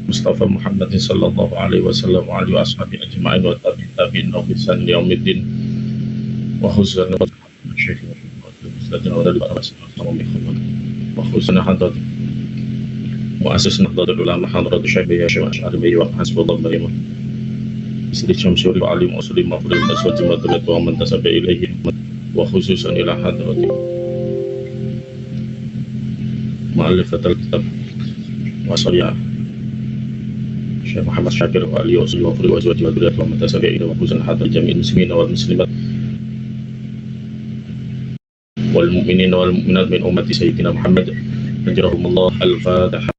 Mustafa Muhammad sallallahu alaihi wasallam wa alihi washabi ajma'in wa tabi'in bi ihsan yaumiddin wa husna wa syekh wa husna hadat muassis nahdlatul ulama hadrat syekh ya syekh Asy'ari wa hasbullah wa istri syamsuri wa alim usulim mafrul tasawwuf madrat wa man tasabi ilaihi wa khususan ila hadrati mu'allifatul kitab wa saliyah Syekh Muhammad Syakir wa alihi wa azwaji wa dzurriyyati wa man tasabi ilaihi wa khususan hadrati jami'il muslimin wal muslimat wal mu'minin wal mu'minat min ummati sayyidina Muhammad ajrahumullah. Al-Fatihah.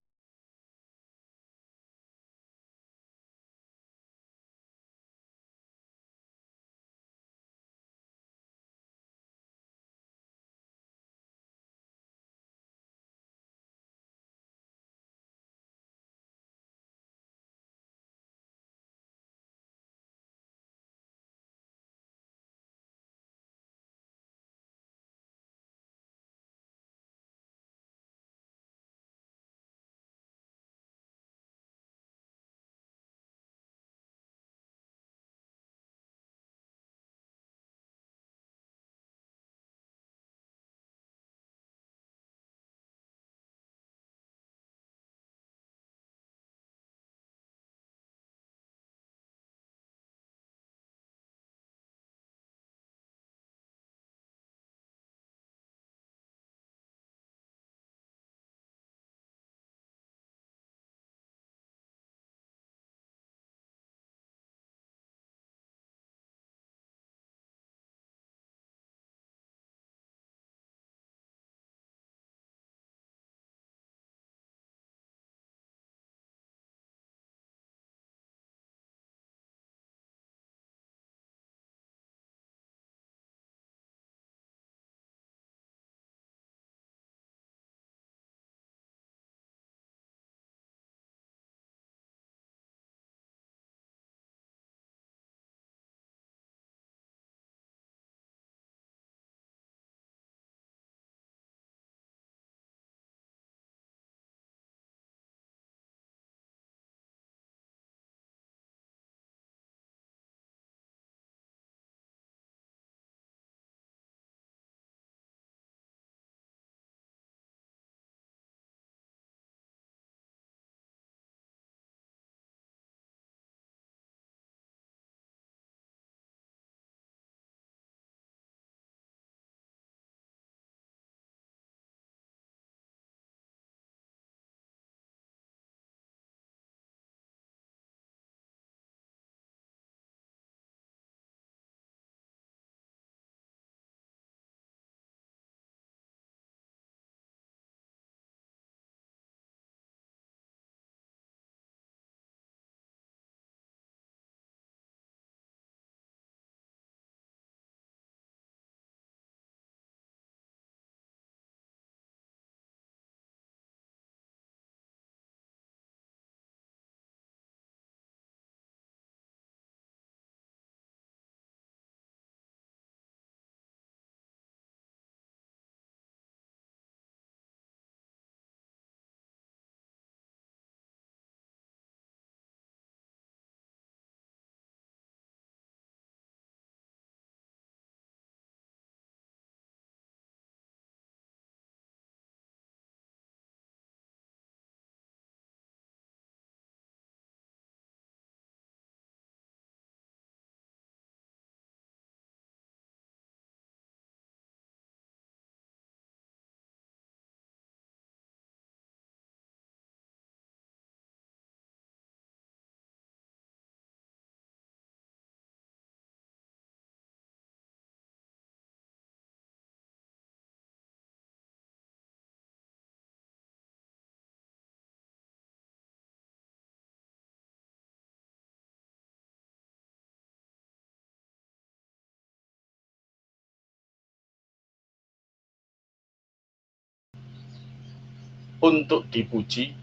Untuk dipuji,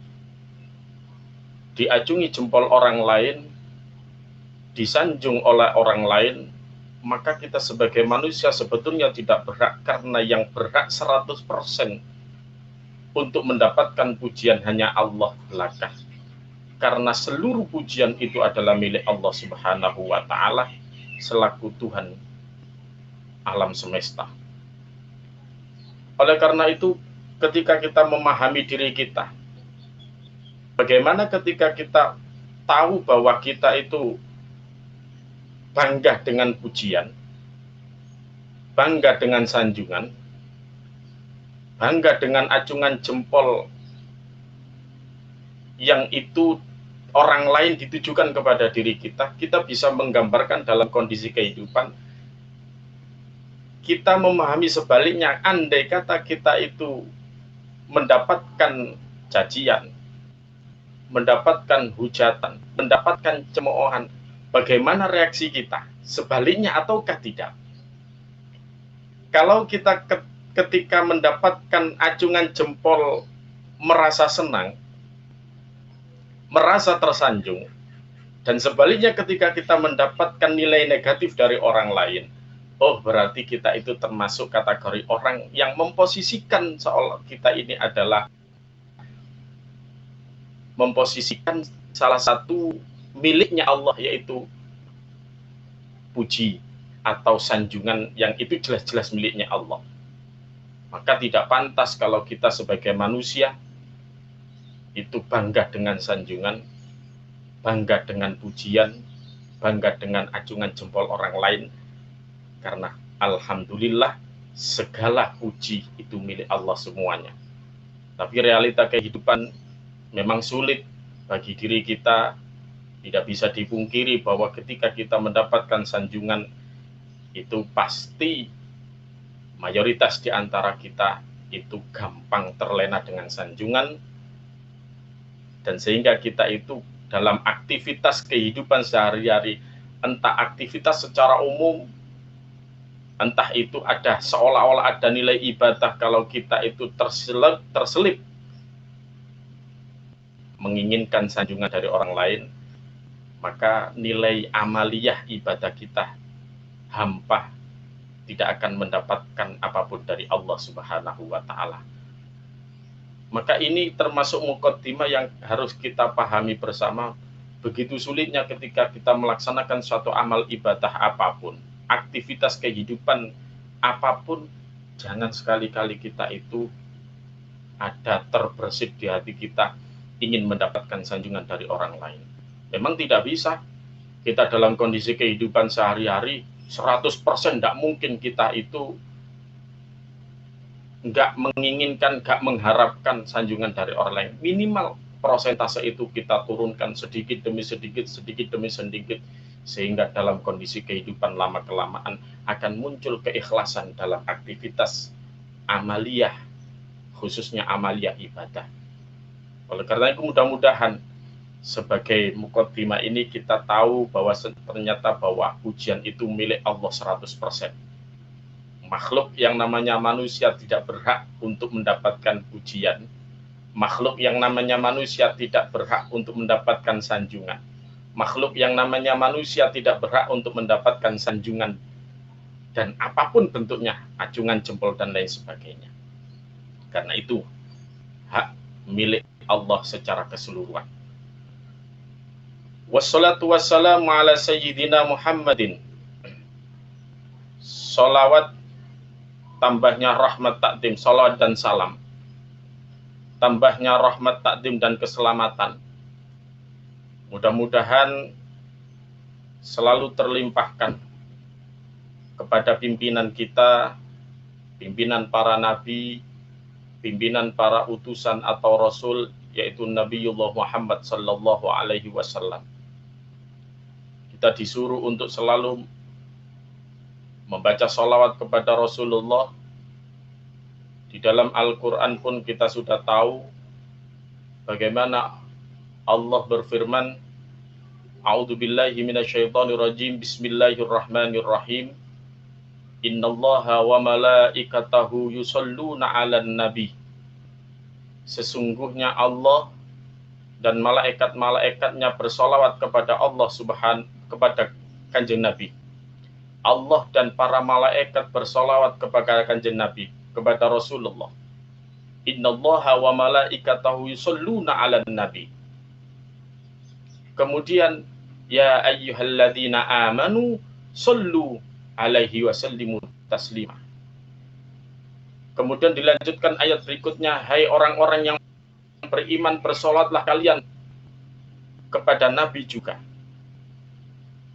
diacungi jempol orang lain, disanjung oleh orang lain, maka kita sebagai manusia sebetulnya tidak berhak, karena yang berhak 100% untuk mendapatkan pujian hanya Allah belaka. karena seluruh pujian itu adalah milik Allah Subhanahu wa Ta'ala selaku Tuhan alam semesta. Oleh karena itu, ketika kita memahami diri kita, bagaimana ketika kita tahu bahwa kita itu bangga dengan pujian, bangga dengan sanjungan, bangga dengan acungan jempol yang itu orang lain ditujukan kepada diri kita, kita bisa menggambarkan dalam kondisi kehidupan. Kita memahami sebaliknya, andai kata kita itu mendapatkan cacian, mendapatkan hujatan, mendapatkan cemoohan, bagaimana reaksi kita? Sebaliknya ataukah tidak? Kalau kita ketika mendapatkan acungan jempol merasa senang, merasa tersanjung, dan sebaliknya ketika kita mendapatkan nilai negatif dari orang lain, oh berarti kita itu termasuk kategori orang yang memposisikan seolah kita ini adalah memposisikan salah satu miliknya Allah, yaitu puji atau sanjungan yang itu jelas-jelas miliknya Allah. Maka tidak pantas kalau kita sebagai manusia itu bangga dengan sanjungan, bangga dengan pujian, bangga dengan acungan jempol orang lain, karena alhamdulillah segala puji itu milik Allah semuanya. Tapi realita kehidupan memang sulit bagi diri kita. Tidak bisa dipungkiri bahwa ketika kita mendapatkan sanjungan, itu pasti mayoritas di antara kita itu gampang terlena dengan sanjungan, dan sehingga kita itu dalam aktivitas kehidupan sehari-hari, entah aktivitas secara umum, entah itu ada seolah-olah ada nilai ibadah, kalau kita itu terselip menginginkan sanjungan dari orang lain, maka nilai amaliyah ibadah kita hampa, tidak akan mendapatkan apapun dari Allah Subhanahu wa Ta'ala. Maka ini termasuk muqaddimah yang harus kita pahami bersama. Begitu sulitnya ketika kita melaksanakan suatu amal ibadah apapun, aktivitas kehidupan apapun, jangan sekali-kali kita itu ada terbersit di hati kita ingin mendapatkan sanjungan dari orang lain. Memang tidak bisa. Kita dalam kondisi kehidupan sehari-hari 100% tidak mungkin kita itu nggak menginginkan, nggak mengharapkan sanjungan dari orang lain. Minimal persentase itu kita turunkan sedikit demi sedikit, sedikit demi sedikit, sehingga dalam kondisi kehidupan lama-kelamaan akan muncul keikhlasan dalam aktivitas amaliyah, khususnya amaliyah ibadah. Oleh karena itu, mudah-mudahan sebagai muqaddimah ini kita tahu bahwa ternyata bahwa pujian itu milik Allah 100%. Makhluk yang namanya manusia tidak berhak untuk mendapatkan pujian. Makhluk yang namanya manusia tidak berhak untuk mendapatkan sanjungan. Makhluk yang namanya manusia tidak berhak untuk mendapatkan sanjungan dan apapun bentuknya, acungan jempol dan lain sebagainya. Karena itu hak milik Allah secara keseluruhan. Wassalatu wassalamu ala sayyidina Muhammadin. Salawat tambahnya rahmat takdim, salawat dan salam. Tambahnya rahmat takdim dan keselamatan. Mudah-mudahan selalu terlimpahkan kepada pimpinan kita, pimpinan para nabi, pimpinan para utusan atau rasul, yaitu Nabiullah Muhammad sallallahu alaihi wasallam. Kita disuruh untuk selalu membaca sholawat kepada Rasulullah. Di dalam Al-Quran pun kita sudah tahu bagaimana Allah berfirman, A'udzubillahi minasyaitonirrajim, Bismillahirrahmanirrahim. Innallaha wa malaikatahu yusalluna 'alan nabi. Sesungguhnya Allah dan malaikat-malaikatnya bersolawat kepada Allah kepada Kanjeng Nabi. Allah dan para malaikat bersolawat kepada Kanjeng Nabi, kepada Rasulullah. Innallaha wa malaikatahu yusalluna 'alan nabi. Kemudian ya ayyuhalladzina amanu sallu alaihi wasallimu taslima. Kemudian dilanjutkan ayat berikutnya, hai orang-orang yang beriman, bersolatlah kalian kepada Nabi juga.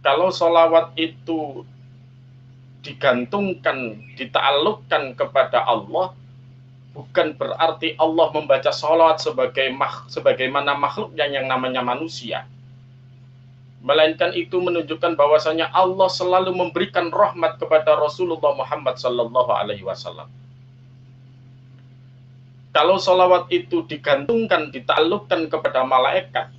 Kalau solawat itu digantungkan, dita'alluqkan kepada Allah, bukan berarti Allah membaca solawat sebagaimana makhluknya yang namanya manusia. Melainkan itu menunjukkan bahwasanya Allah selalu memberikan rahmat kepada Rasulullah Muhammad sallallahu alaihi wasallam. Kalau solawat itu digantungkan, dita'alluqkan kepada malaikat,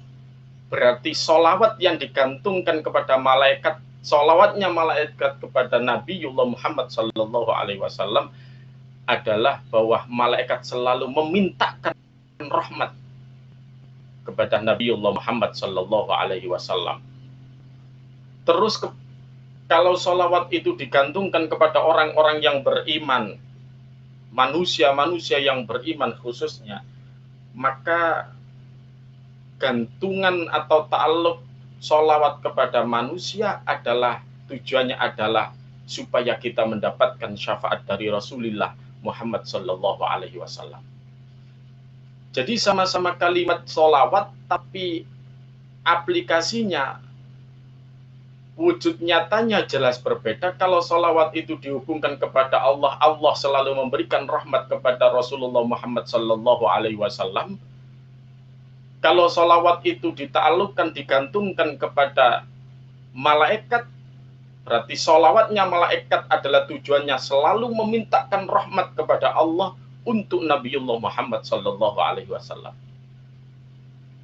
berarti solawat yang digantungkan kepada malaikat, solawatnya malaikat kepada Nabiullah Muhammad sallallahu alaihi wasallam adalah bahwa malaikat selalu memintakan rahmat kepada Nabiullah Muhammad sallallahu alaihi wasallam. Terus kalau solawat itu digantungkan kepada orang-orang yang beriman, manusia-manusia yang beriman khususnya, maka gantungan atau ta'alluq solawat kepada manusia adalah tujuannya adalah supaya kita mendapatkan syafaat dari Rasulullah Muhammad sallallahu alaihi wasallam. Jadi sama-sama kalimat solawat, tapi aplikasinya, wujud nyatanya jelas berbeda. Kalau solawat itu dihubungkan kepada Allah, Allah selalu memberikan rahmat kepada Rasulullah Muhammad sallallahu alaihi wasallam. Kalau solawat itu dita'alluqkan, digantungkan kepada malaikat, berarti solawatnya malaikat adalah tujuannya selalu memintakan rahmat kepada Allah untuk Nabiullah Muhammad sallallahu alaihi wasallam.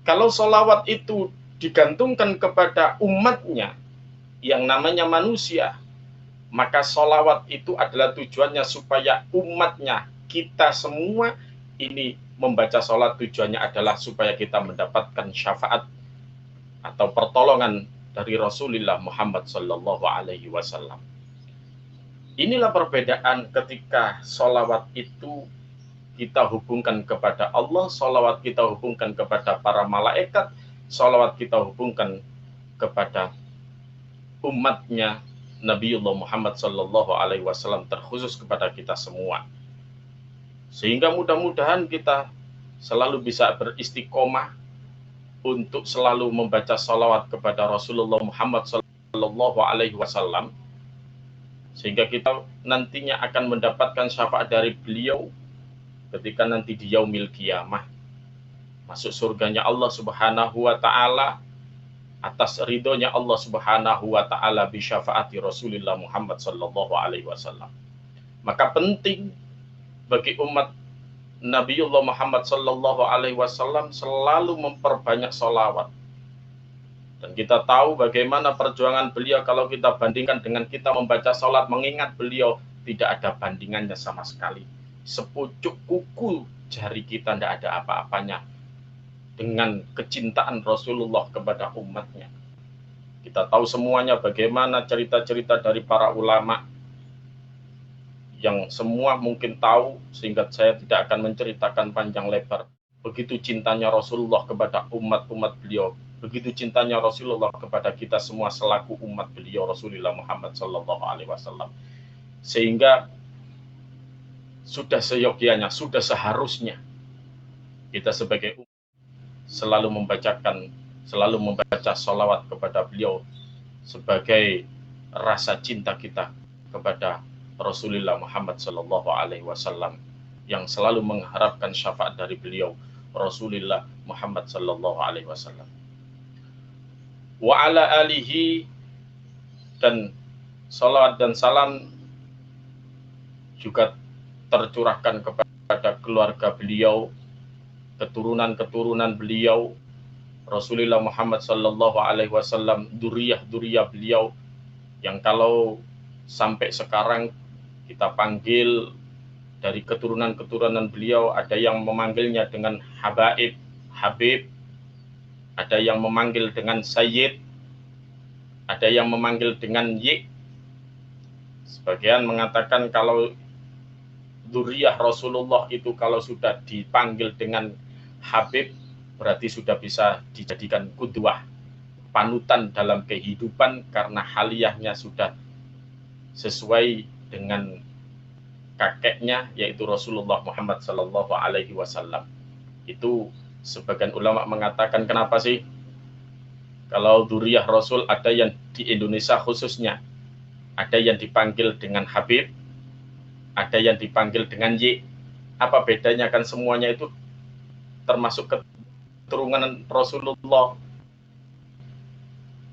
Kalau solawat itu digantungkan kepada umatnya yang namanya manusia, maka solawat itu adalah tujuannya supaya umatnya, kita semua ini membaca sholat, tujuannya adalah supaya kita mendapatkan syafaat atau pertolongan dari Rasulullah Muhammad sallallahu alaihi wasallam. Inilah perbedaan ketika sholawat itu kita hubungkan kepada Allah, sholawat kita hubungkan kepada para malaikat, sholawat kita hubungkan kepada umatnya Nabiullah Muhammad sallallahu alaihi wasallam, terkhusus kepada kita semua. Sehingga mudah-mudahan kita selalu bisa beristiqomah untuk selalu membaca salawat kepada Rasulullah Muhammad sallallahu alaihi wasallam, sehingga kita nantinya akan mendapatkan syafaat dari beliau ketika nanti di yaumil qiyamah, masuk surganya Allah Subhanahu wa taala atas ridhonya Allah Subhanahu wa taala bi syafaati Rasulullah Muhammad sallallahu alaihi wasallam. Maka penting bagi umat Nabiullah Muhammad sallallahu alaihi wasallam selalu memperbanyak sholawat. Dan kita tahu bagaimana perjuangan beliau kalau kita bandingkan dengan kita membaca sholat, mengingat beliau tidak ada bandingannya sama sekali. Sepucuk kuku jari kita tidak ada apa-apanya dengan kecintaan Rasulullah kepada umatnya. Kita tahu semuanya bagaimana cerita-cerita dari para ulama yang semua mungkin tahu, sehingga saya tidak akan menceritakan panjang lebar. Begitu cintanya Rasulullah kepada umat-umat beliau, begitu cintanya Rasulullah kepada kita semua selaku umat beliau Rasulullah Muhammad sallallahu alaihi wasallam. Sehingga sudah seyogianya, sudah seharusnya kita sebagai umat selalu membaca sholawat kepada beliau sebagai rasa cinta kita kepada Rasulullah Muhammad sallallahu alaihi wasallam, yang selalu mengharapkan syafaat dari beliau Rasulullah Muhammad sallallahu alaihi wasallam. Wa ala alihi, dan salawat dan salam juga tercurahkan kepada keluarga beliau, keturunan-keturunan beliau Rasulullah Muhammad sallallahu alaihi wasallam, duriyah-duriyah beliau yang kalau sampai sekarang kita panggil dari keturunan-keturunan beliau, ada yang memanggilnya dengan Habib, ada yang memanggil dengan Sayyid, ada yang memanggil dengan Yik. Sebagian mengatakan kalau dzurriyyah Rasulullah itu kalau sudah dipanggil dengan Habib, berarti sudah bisa dijadikan qudwah, panutan dalam kehidupan karena haliyahnya sudah sesuai dengan kakeknya, yaitu Rasulullah Muhammad Sallallahu Alaihi Wasallam. Itu sebagian ulama mengatakan, kenapa sih kalau dzurriyyah Rasul ada yang di Indonesia khususnya, ada yang dipanggil dengan Habib, ada yang dipanggil dengan Y. Apa bedanya? Kan semuanya itu termasuk keturunan Rasulullah.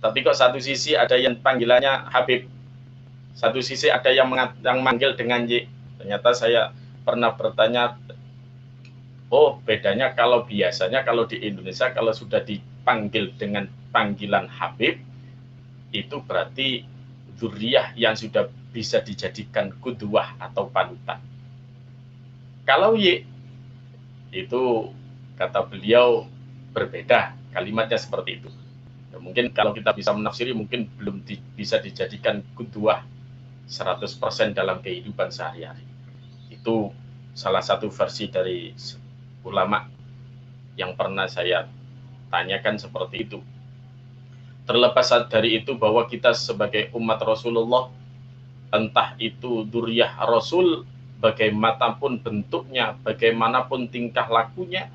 Tapi kok satu sisi ada yang panggilannya Habib, satu sisi ada yang manggil dengan Y. Ternyata saya pernah bertanya, oh bedanya kalau biasanya kalau di Indonesia kalau sudah dipanggil dengan panggilan Habib, itu berarti dzurriyyah yang sudah bisa dijadikan qudwah atau panutan. Kalau Y, itu kata beliau berbeda, kalimatnya seperti itu. Ya, mungkin kalau kita bisa menafsiri, mungkin belum bisa dijadikan qudwah 100% dalam kehidupan sehari-hari. Itu salah satu versi dari ulama yang pernah saya tanyakan seperti itu. Terlepas dari itu, bahwa kita sebagai umat Rasulullah, entah itu dzurriyyah Rasul, bagaimanapun bentuknya, bagaimanapun tingkah lakunya,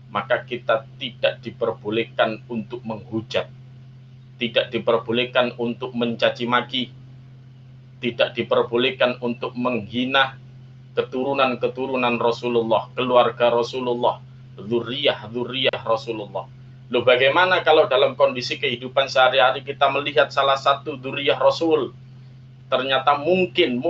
maka kita tidak diperbolehkan untuk menghujat, tidak diperbolehkan untuk mencaci maki, tidak diperbolehkan untuk menghina keturunan-keturunan Rasulullah, keluarga Rasulullah, dzurriyyah Rasulullah. Loh, bagaimana kalau dalam kondisi kehidupan sehari-hari kita melihat salah satu dzurriyyah Rasul, ternyata mungkin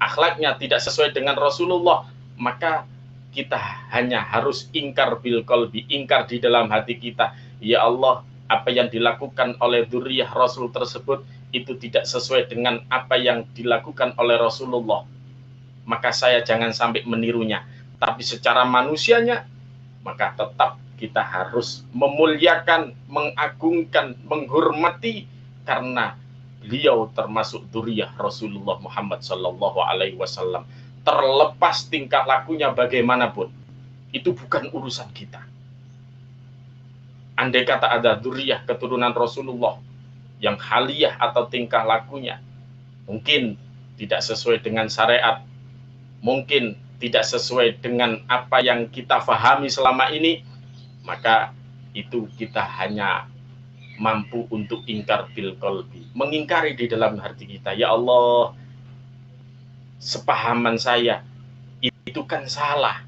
akhlaknya tidak sesuai dengan Rasulullah, maka kita hanya harus ingkar bil qalbi, ingkar di dalam hati kita. Ya Allah, apa yang dilakukan oleh dzurriyyah Rasul tersebut itu tidak sesuai dengan apa yang dilakukan oleh Rasulullah, maka saya jangan sampai menirunya. Tapi secara manusianya, maka tetap kita harus memuliakan, mengagungkan, menghormati, karena beliau termasuk dzurriyyah Rasulullah Muhammad Sallallahu Alaihi Wasallam. Terlepas tingkah lakunya bagaimanapun, itu bukan urusan kita. Andai kata ada dzurriyyah keturunan Rasulullah yang haliyah atau tingkah lakunya mungkin tidak sesuai dengan syariat, mungkin tidak sesuai dengan apa yang kita fahami selama ini, maka itu kita hanya mampu untuk ingkar bil qalbi, mengingkari di dalam hati kita. Ya Allah, sepahaman saya itu kan salah,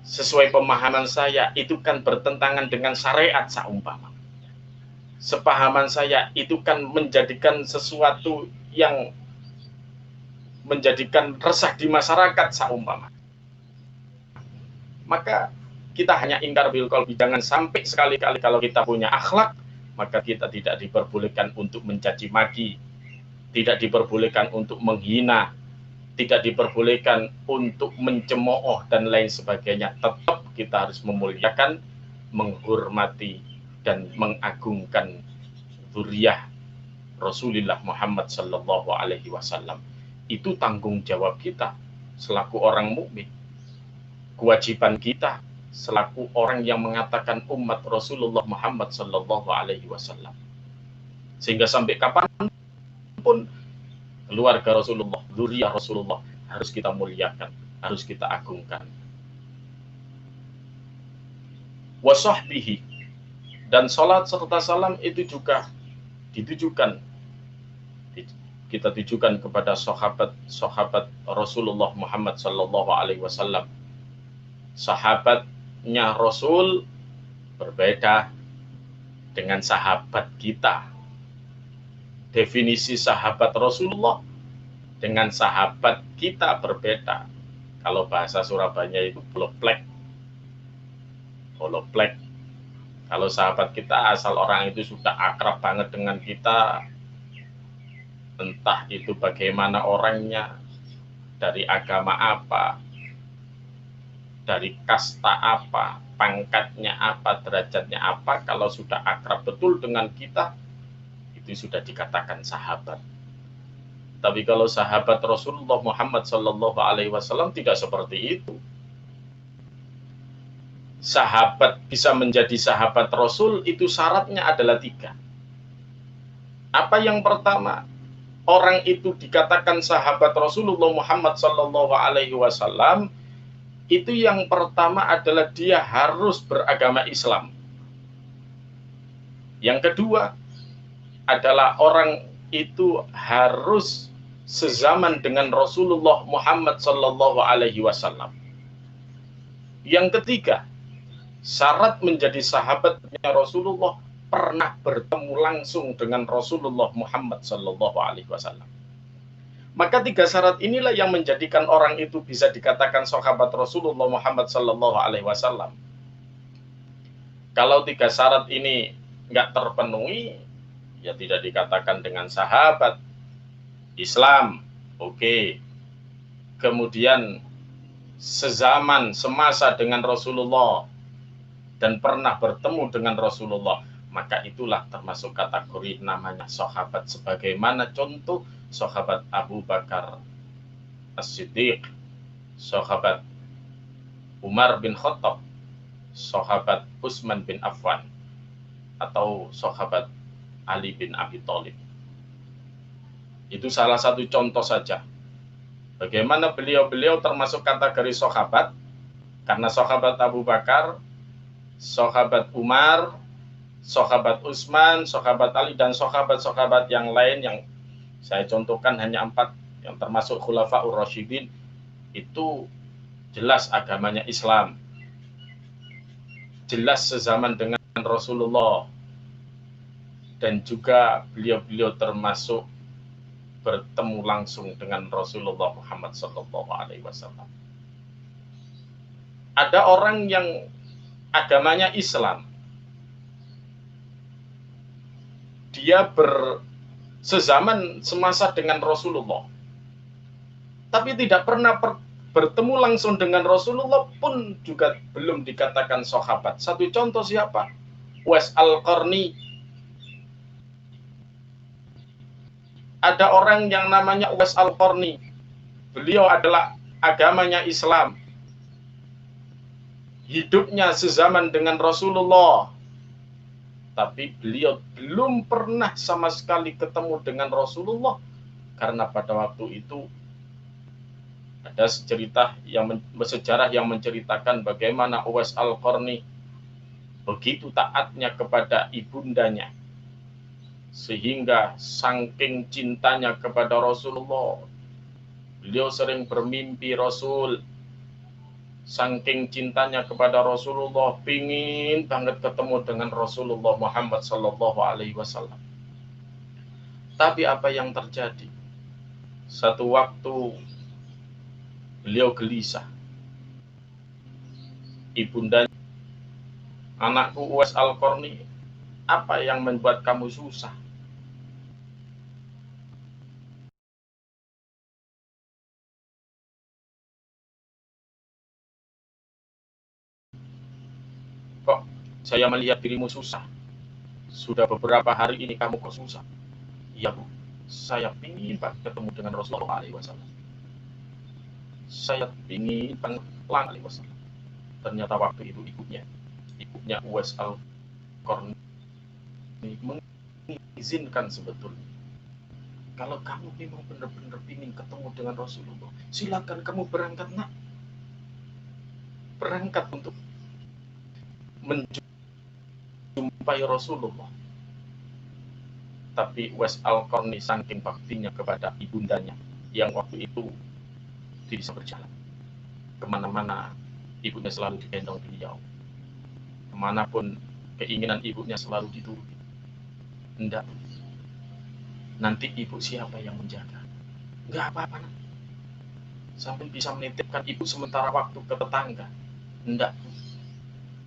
sesuai pemahaman saya itu kan bertentangan dengan syariat saumpama. Sepahaman saya itu kan menjadikan sesuatu yang menjadikan resah di masyarakat saumpama. Maka kita hanya ingkar bil qalbi. Jangan sampai sekali-kali kalau kita punya akhlak, maka kita tidak diperbolehkan untuk mencaci maki, tidak diperbolehkan untuk menghina, tidak diperbolehkan untuk mencemooh dan lain sebagainya. Tetap kita harus memuliakan, menghormati, dan mengagungkan dzurriyyah Rasulullah Muhammad Sallallahu Alaihi Wasallam. Itu tanggung jawab kita selaku orang mukmin, kewajiban kita selaku orang yang mengatakan umat Rasulullah Muhammad Sallallahu Alaihi Wasallam. Sehingga sampai kapanpun keluarga Rasulullah, dzurriyyah Rasulullah harus kita muliakan, harus kita agungkan. Wa sahbihi, dan salat serta salam itu juga ditujukan, kita tujukan kepada sahabat Rasulullah Muhammad Sallallahu Alaihi Wasallam. Sahabatnya Rasul berbeda dengan sahabat kita. Definisi sahabat Rasulullah dengan sahabat kita berbeda. Kalau bahasa Surabaya itu bloplek. Kalau sahabat kita asal orang itu sudah akrab banget dengan kita, entah itu bagaimana orangnya, dari agama apa, dari kasta apa, pangkatnya apa, derajatnya apa, kalau sudah akrab betul dengan kita, itu sudah dikatakan sahabat. Tapi kalau sahabat Rasulullah Muhammad Sallallahu Alaihi Wasallam tidak seperti itu. sahabat bisa menjadi sahabat Rasul itu syaratnya adalah 3. Apa yang pertama? Orang itu dikatakan sahabat Rasulullah Muhammad Sallallahu Alaihi Wasallam itu yang pertama adalah dia harus beragama Islam. Yang kedua adalah orang itu harus sezaman dengan Rasulullah Muhammad Sallallahu Alaihi Wasallam. Yang ketiga, syarat menjadi sahabatnya Rasulullah pernah bertemu langsung dengan Rasulullah Muhammad Sallallahu Alaihi Wasallam. Maka 3 syarat inilah yang menjadikan orang itu bisa dikatakan sahabat Rasulullah Muhammad Sallallahu Alaihi Wasallam. Kalau 3 syarat ini nggak terpenuhi, ya tidak dikatakan dengan sahabat. Islam, oke. Kemudian sezaman, semasa dengan Rasulullah dan pernah bertemu dengan Rasulullah, maka itulah termasuk kategori namanya sahabat. Sebagaimana contoh sahabat Abu Bakar As-Siddiq, sahabat Umar bin Khattab, sahabat Utsman bin Affan, atau sahabat Ali bin Abi Thalib. Itu salah satu contoh saja. Bagaimana beliau-beliau termasuk kategori sahabat, karena sahabat Abu Bakar, sahabat Umar, sahabat Utsman, sahabat Ali, dan sahabat-sahabat yang lain yang saya contohkan hanya 4, yang termasuk Khulafaur Rasyidin, itu jelas agamanya Islam, jelas sezaman dengan Rasulullah, dan juga beliau-beliau termasuk bertemu langsung dengan Rasulullah Muhammad Sallallahu Alaihi Wasallam. Ada orang yang agamanya Islam, dia bersezaman semasa dengan Rasulullah, tapi tidak pernah bertemu langsung dengan Rasulullah pun juga belum dikatakan sahabat. Satu contoh siapa? Uwais Al-Qarni. Ada orang yang namanya Uwais Al-Qarni. Beliau adalah agamanya Islam, hidupnya sezaman dengan Rasulullah, tapi beliau belum pernah sama sekali ketemu dengan Rasulullah, karena pada waktu itu ada sejarah yang menceritakan bagaimana Uwais Al-Qarni begitu taatnya kepada ibundanya, sehingga saking cintanya kepada Rasulullah, beliau sering bermimpi Rasul. Saking cintanya kepada Rasulullah, pingin banget ketemu dengan Rasulullah Muhammad Sallallahu Alaihi Wasallam. Tapi apa yang terjadi? Satu waktu beliau gelisah. Ibundanya, anakku Uwais Al-Qarni, apa yang membuat kamu susah? Kok saya melihat dirimu susah? Sudah beberapa hari ini kamu kok susah? Iya Bu, saya ingin ketemu dengan Rasulullah SAW. Saya ingin banget Alaihi Wasallam. Ternyata waktu itu ibunya Uwais Al-Qarni mengizinkan sebetulnya. Kalau kamu memang benar-benar ingin ketemu dengan Rasulullah, silakan kamu berangkat nak. Berangkat untuk menjumpai Rasulullah. Tapi Uwais Al-Qarni saking baktinya kepada ibundanya, yang waktu itu tidak bisa berjalan kemana-mana, ibunya selalu digendong beliau. Kemanapun keinginan ibunya selalu dituruti. Enggak, nanti ibu siapa yang menjaga? Enggak apa-apa, sampai bisa menitipkan ibu sementara waktu ke tetangga. Enggak,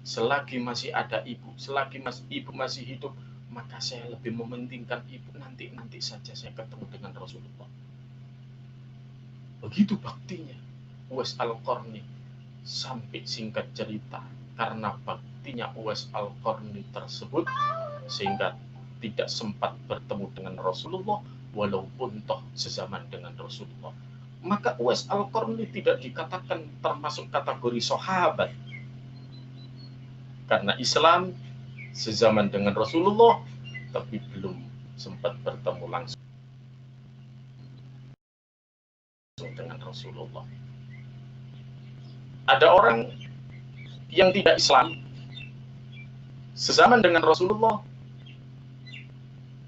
selagi masih ada ibu, selagi ibu masih hidup, maka saya lebih mementingkan ibu. Nanti saja saya ketemu dengan Rasulullah. Begitu baktinya Uwais Al-Qarni. Sampai singkat cerita, karena baktinya Uwais Al-Qarni tersebut, sehingga tidak sempat bertemu dengan Rasulullah, walaupun toh sezaman dengan Rasulullah. Maka Uwais Al-Qarni tidak dikatakan termasuk kategori sahabat. karena Islam sezaman dengan Rasulullah, tapi belum sempat bertemu langsung dengan Rasulullah. Ada orang yang tidak Islam sezaman dengan Rasulullah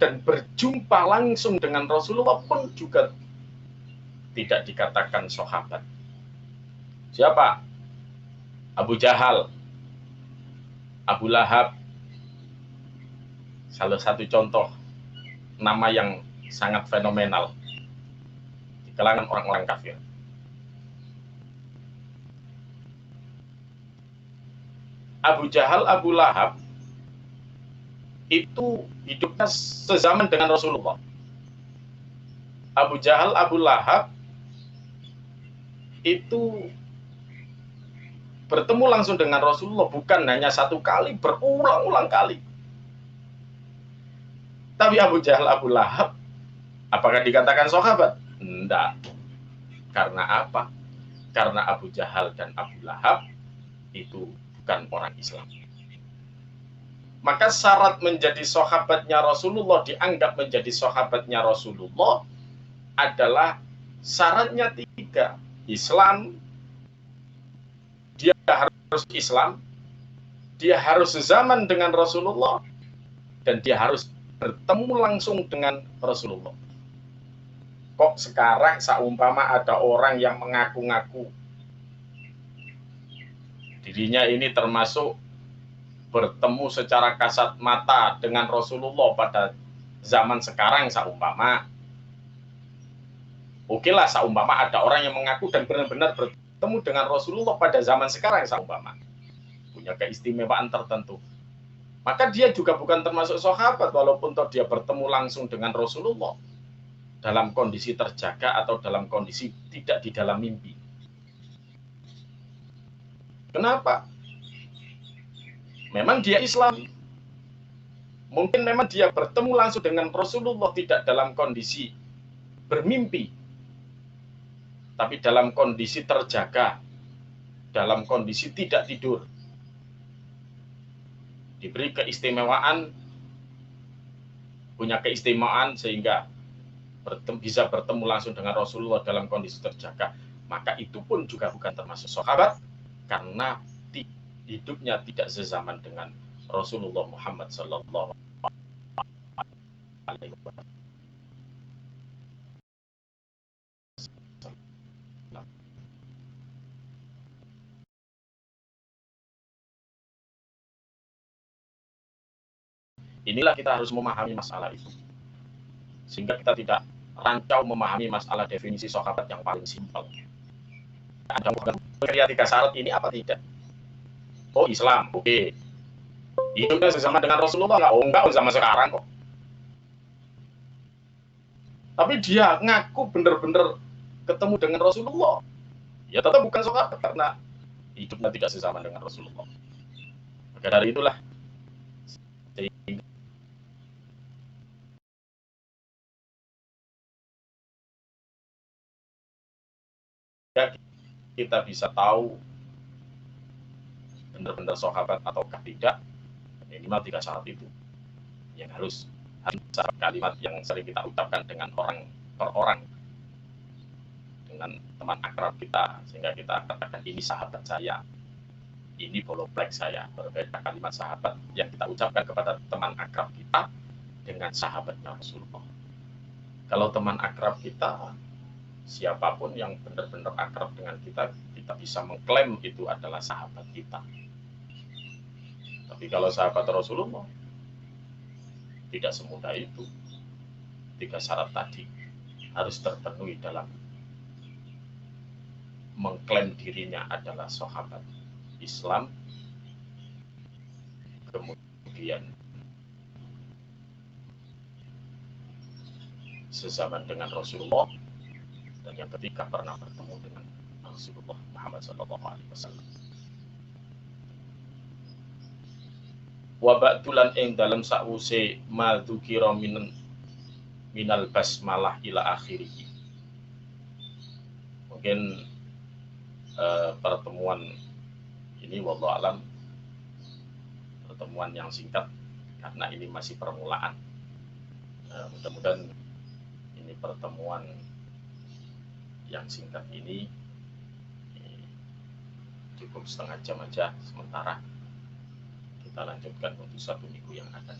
dan berjumpa langsung dengan Rasulullah pun juga tidak dikatakan sahabat. Siapa? Abu Jahal, Abu Lahab, salah satu contoh nama yang sangat fenomenal di kalangan orang-orang kafir. Abu Jahal, Abu Lahab itu hidupnya sezaman dengan Rasulullah. Abu Jahal, Abu Lahab itu bertemu langsung dengan Rasulullah bukan hanya satu kali, berulang-ulang kali. Tapi Abu Jahal, Abu Lahab, apakah dikatakan sahabat? Tidak. Karena apa? Karena Abu Jahal dan Abu Lahab itu bukan orang Islam. Maka syarat menjadi sahabatnya Rasulullah, dianggap menjadi sahabatnya Rasulullah adalah syaratnya 3. Islam, dia harus Islam, dia harus sezaman dengan Rasulullah, dan dia harus bertemu langsung dengan Rasulullah. Kok sekarang seumpama ada orang yang mengaku-ngaku dirinya ini termasuk bertemu secara kasat mata dengan Rasulullah pada zaman sekarang seumpama. Oke lah, seumpama ada orang yang mengaku dan benar-benar bertemu dengan Rasulullah pada zaman sekarang seumpama. Punya keistimewaan tertentu. Maka dia juga bukan termasuk sahabat walaupun toh dia bertemu langsung dengan Rasulullah dalam kondisi terjaga atau dalam kondisi tidak di dalam mimpi. Kenapa? Memang dia Islam. Mungkin memang dia bertemu langsung dengan Rasulullah tidak dalam kondisi bermimpi, tapi dalam kondisi terjaga, dalam kondisi tidak tidur. Diberi keistimewaan, punya keistimewaan sehingga bisa bertemu langsung dengan Rasulullah dalam kondisi terjaga. Maka itu pun juga bukan termasuk sahabat, karena hidupnya tidak sezaman dengan Rasulullah Muhammad sallallahu alaihi wasallam. Inilah kita harus memahami masalah itu, sehingga kita tidak rancau memahami masalah definisi sahabat yang paling simpel. Ada kriteria 3 syarat ini apa tidak? Oh, Islam, oke. Hidupnya sesama dengan Rasulullah nggak? Oh, enggak, sama sekarang kok. Tapi dia ngaku benar-benar ketemu dengan Rasulullah. Ya tetap bukan sahabat karena hidupnya tidak sesama dengan Rasulullah. Maka dari itulah kita bisa tahu benar-benar sahabat ataukah tidak. Minimal 3 syarat itu yang harus kalimat yang sering kita ucapkan dengan orang per orang, dengan teman akrab kita, sehingga kita katakan ini sahabat saya, ini boloplek saya. Berbeda kalimat sahabat yang kita ucapkan kepada teman akrab kita dengan sahabatnya Rasulullah. Kalau teman akrab kita, siapapun yang benar-benar akrab dengan kita, kita bisa mengklaim itu adalah sahabat kita. Tapi kalau sahabat Rasulullah, tidak semudah itu. 3 syarat tadi harus terpenuhi dalam mengklaim dirinya adalah sahabat Islam, kemudian sezaman dengan Rasulullah, dan yang ketiga pernah bertemu dengan Rasulullah Muhammad SAW. Wabatulan ing dalam sa'use madzukira minal basmalah ila akhirih. Mungkin pertemuan ini wallahu alam pertemuan yang singkat karena ini masih permulaan. Mudah-mudahan ini pertemuan yang singkat ini cukup setengah jam aja sementara, kita lanjutkan untuk 1 minggu yang akan